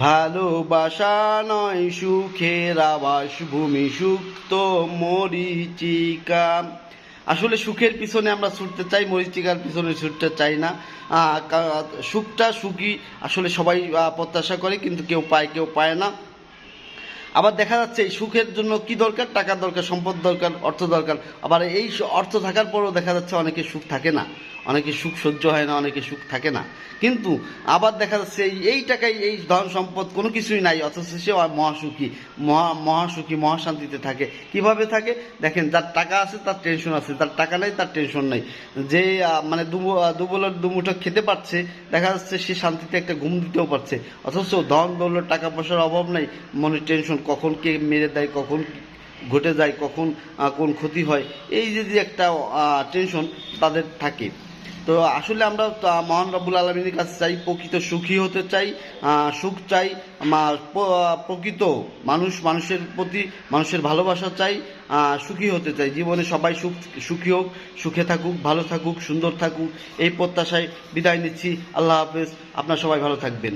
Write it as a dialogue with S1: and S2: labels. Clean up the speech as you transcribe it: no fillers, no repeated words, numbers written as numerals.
S1: ভালোবাসা নয় সুখের আবাস ভূমি সুক্ত মরীচিকা। আসলে সুখের পিছনে আমরা ছুটতে চাই, মরীচিকার পিছনে ছুটতে চাই না। সুখটা সুখী আসলে সবাই প্রত্যাশা করে, কিন্তু কেউ পায় কেউ পায় না। আবার দেখা যাচ্ছে এই সুখের জন্য কি দরকার, টাকা দরকার, সম্পদ দরকার, অর্থ দরকার। আবার এই অর্থ থাকার পরেও দেখা যাচ্ছে অনেকে সুখ থাকে না, অনেকে সুখ সহ্য হয় না, অনেকে সুখ থাকে না। কিন্তু আবার দেখা যাচ্ছে এই টাকায়, এই ধন সম্পদ কোনো কিছুই নাই, অথচ সে মহাসুখী, মহাসুখী, মহাশান্তিতে থাকে। কিভাবে থাকে দেখেন, যার টাকা আছে তার টেনশন আছে, যার টাকা নেই তার টেনশন নেই। যে মানে দুবেলার দুমুঠো খেতে পারছে, দেখা যাচ্ছে সে শান্তিতে একটা ঘুম দিতেও পারছে। অথচ ধন দৌলত টাকা পয়সার অভাব নেই, মনে টেনশন, কখন কে মেরে দেয়, কখন ঘটে যায়, কখন কোন ক্ষতি হয়, এই যে একটা টেনশন তাদের থাকে। তো আসলে আমরা মহান রব্বুল আলমিনের কাছে চাই, প্রকৃত সুখী হতে চাই, সুখ চাই, প্রকৃত মানুষের প্রতি মানুষের ভালোবাসা চাই, সুখী হতে চাই। জীবনে সবাই সুখী হোক, সুখে থাকুক, ভালো থাকুক, সুন্দর থাকুক, এই প্রত্যাশায় বিদায় নিচ্ছি। আল্লাহ হাফেজ। আপনার সবাই ভালো থাকবেন।